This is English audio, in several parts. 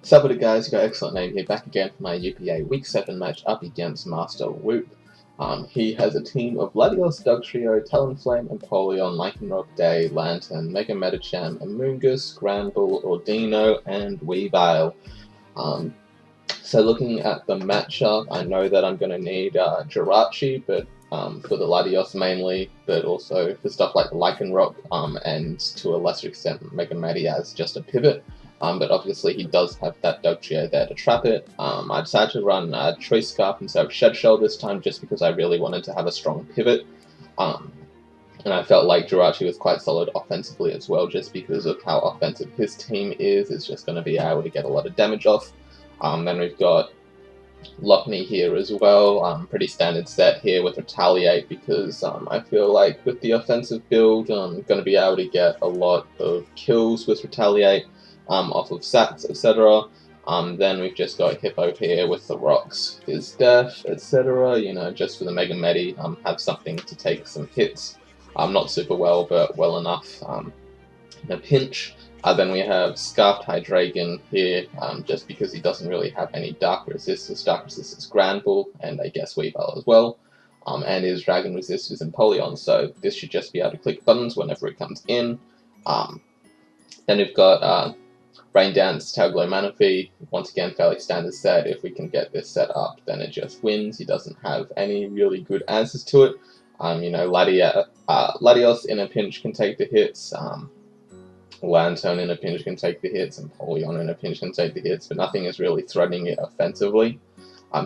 Sup with it guys, you got Excellent Name here, back again for my UPA Week 7 match up against Master Woop. He has a team of Latios, Dugtrio, Talonflame, Empoleon, Lycanroc, Day, Lantern, Mega Medicham, Amoonguss, Granbull, Ordino, and Weavile. So looking at the matchup, I know that I'm going to need Jirachi, but for the Latios mainly, but also for stuff like Lycanroc, and to a lesser extent Mega Medi as just a pivot. But obviously he does have that Dugtrio there to trap it. I decided to run Choice Scarf instead of Shed Shell this time just because I really wanted to have a strong pivot. And I felt like Jirachi was quite solid offensively as well, just because of how offensive his team is. It's just going to be able to get a lot of damage off. Then we've got Lockney here as well. Pretty standard set here with Retaliate because I feel like with the offensive build, I'm going to be able to get a lot of kills with Retaliate off of sats, etc. Then we've just got Hippo here with the rocks, his death, etc. You know, just for the Mega Medi, have something to take some hits. Not super well, but well enough in a pinch. Then we have Scarfed Hydreigon here, just because he doesn't really have any Dark Resistance. Dark Resistance Granbull, and I guess Weavile as well. And his Dragon Resist is Empoleon, so this should just be able to click buttons whenever it comes in. Then we've got Rain Dance, Tailglow Manaphy. Once again, fairly standard set. If we can get this set up, then it just wins. He doesn't have any really good answers to it. You know, Latios in a pinch can take the hits. Lantern in a pinch can take the hits, and Empoleon in a pinch can take the hits, but nothing is really threatening it offensively.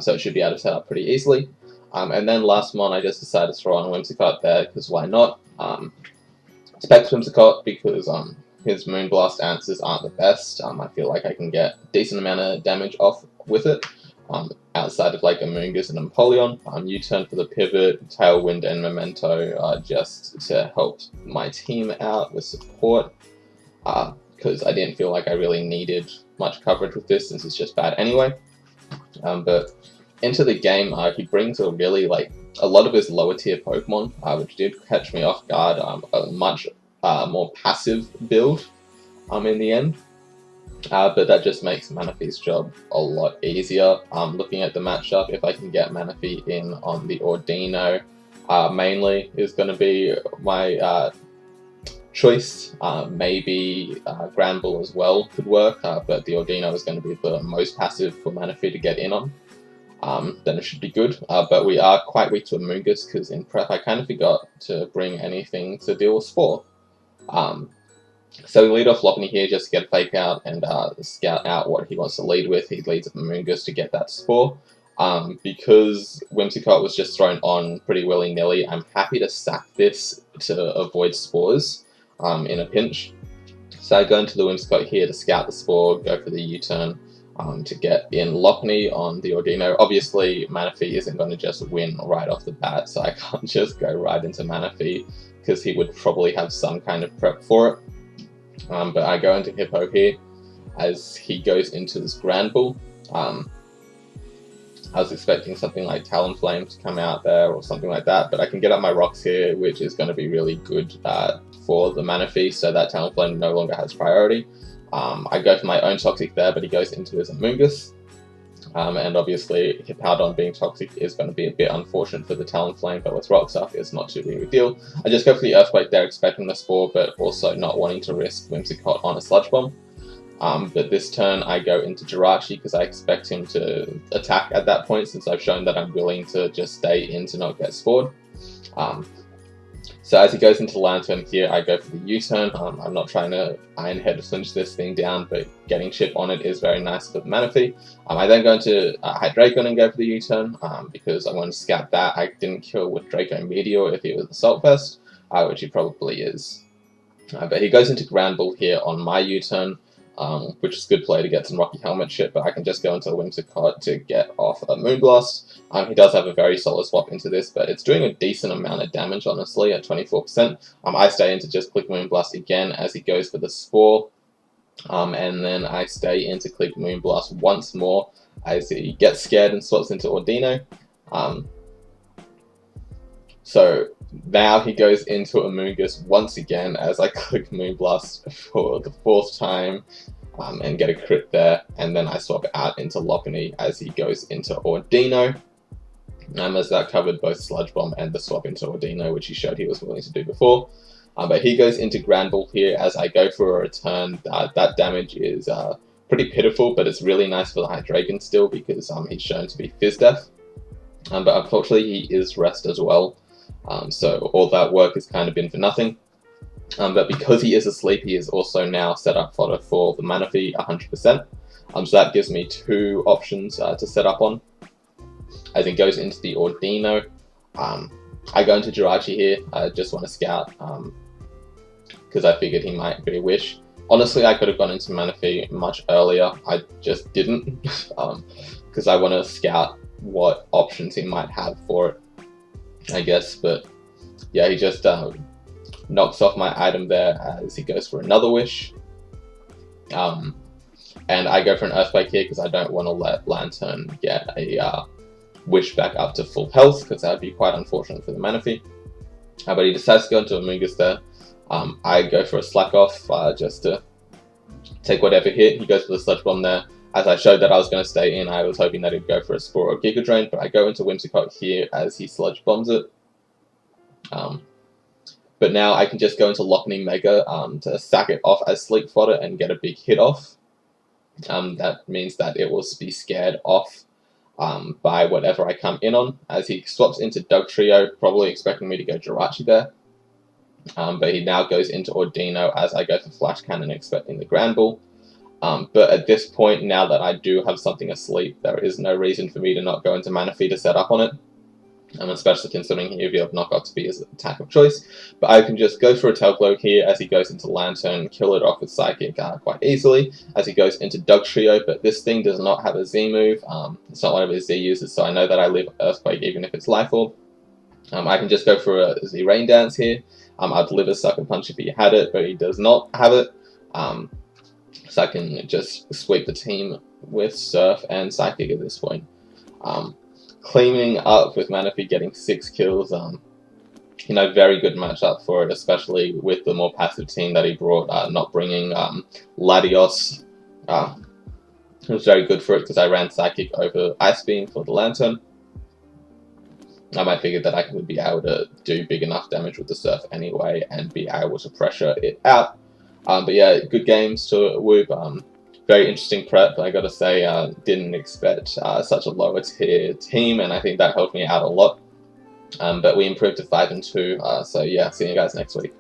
So it should be able to set up pretty easily. And then last mon, I just decided to throw on Whimsicott there, because why not? Specs Whimsicott because his Moonblast answers aren't the best. I feel like I can get a decent amount of damage off with it. Outside of like Amoonguss and Empoleon, U-turn for the pivot, Tailwind and Memento just to help my team out with support. Because I didn't feel like I really needed much coverage with this since it's just bad anyway. But into the game, he brings a really a lot of his lower tier Pokemon, which did catch me off guard. A much more passive build in the end. But that just makes Manaphy's job a lot easier. Looking at the matchup, if I can get Manaphy in on the Ordino, mainly is going to be my choice. Maybe Granbull as well could work, but the Ordino is going to be the most passive for Manaphy to get in on. Then it should be good. But we are quite weak to Amoonguss because in prep I kind of forgot to bring anything to deal with Spore. So we lead off Lockney here just to get a fake out and scout out what he wants to lead with. He leads with Amoonguss to get that Spore. Because Whimsicott was just thrown on pretty willy-nilly, I'm happy to sack this to avoid Spores in a pinch. So I go into the Whimsicott here to scout the Spore, go for the U-turn to get in Lockney on the Ordino. Obviously, Manaphy isn't going to just win right off the bat, so I can't just go right into Manaphy because he would probably have some kind of prep for it. But I go into Hippo here as he goes into this Granbull. I was expecting something like Talonflame to come out there or something like that, but I can get up my rocks here, which is going to be really good for the Manaphy, so that Talonflame no longer has priority. I go for my own Toxic there, but he goes into his Amoonguss. And obviously, Hippowdon being Toxic is going to be a bit unfortunate for the Talonflame, but with Rocks up, it's not too big of a deal. I just go for the Earthquake there, expecting the Spore, but also not wanting to risk Whimsicott on a Sludge Bomb. But this turn, I go into Jirachi because I expect him to attack at that point, since I've shown that I'm willing to just stay in to not get spored. So as he goes into Lantern here, I go for the U-turn. I'm not trying to Iron Head flinch this thing down, but getting chip on it is very nice for the Manaphy. I then go into Hydreigon and go for the U-turn because I want to scout that. I didn't kill with Draco Meteor if he was Assault Vest, which he probably is. But he goes into Granbull here on my U-turn, which is a good play to get some Rocky Helmet shit, but I can just go into Whimsicott to get off a Moonblast. He does have a very solid swap into this, but it's doing a decent amount of damage, honestly, at 24%. I stay in to just click Moonblast again as he goes for the Spore, and then I stay in to click Moonblast once more as he gets scared and swaps into Ordino. So now he goes into Amoonguss once again as I click Moonblast for the 4th time. and get a crit there, and then I swap out into Lockney as he goes into Ordino. As that covered both Sludge Bomb and the swap into Ordino, which he showed he was willing to do before. But he goes into Granbull here as I go for a return. That damage is pretty pitiful, but it's really nice for the Hydreigon still because he's shown to be Fizz Def. But unfortunately he is Rest as well, so all that work has kind of been for nothing. But because he is asleep, he is also now set up fodder for the Manaphy 100%. So that gives me two options to set up on. As he goes into the Ordino, I go into Jirachi here. I just want to scout because I figured he might be a Wish. Honestly, I could have gone into Manaphy much earlier. I just didn't because I want to scout what options he might have for it, I guess. But yeah, he just knocks off my item there as he goes for another Wish. And I go for an Earthquake here because I don't want to let Lantern get a Wish back up to full health because that would be quite unfortunate for the Manaphy. But he decides to go into Amoonguss there. I go for a Slack Off just to take whatever hit. He goes for the Sludge Bomb there. As I showed that I was going to stay in, I was hoping that he'd go for a Spore or Giga Drain, but I go into Whimsicott here as he Sludge Bombs it. But now I can just go into Lockney Mega to sack it off as Sleep Fodder and get a big hit off. That means that it will be scared off by whatever I come in on, as he swaps into Dugtrio, probably expecting me to go Jirachi there. But he now goes into Ordino as I go for Flash Cannon, expecting the Granbull. But at this point, now that I do have something asleep, there is no reason for me to not go into Manaphy to set up on it. Especially considering he will have Knockoff to be his attack of choice. But I can just go for a Tailglow here as he goes into Lantern, kill it off with Psychic quite easily, as he goes into Dugtrio, but this thing does not have a Z move. It's not one of his Z uses, so I know that I live Earthquake even if it's Life Orb. I can just go for a Z Rain Dance here. I'd live a Sucker Punch if he had it, but he does not have it. So I can just sweep the team with Surf and Psychic at this point. Cleaning up with Manaphy getting 6 kills, very good matchup for it, especially with the more passive team that he brought, not bringing Latios. It was very good for it because I ran Psychic over Ice Beam for the Lantern. I figured that I would be able to do big enough damage with the Surf anyway and be able to pressure it out. But yeah, good games to Woop. Very interesting prep, I gotta say. Didn't expect such a lower tier team, and I think that helped me out a lot. But we improved to 5-2, so yeah, see you guys next week.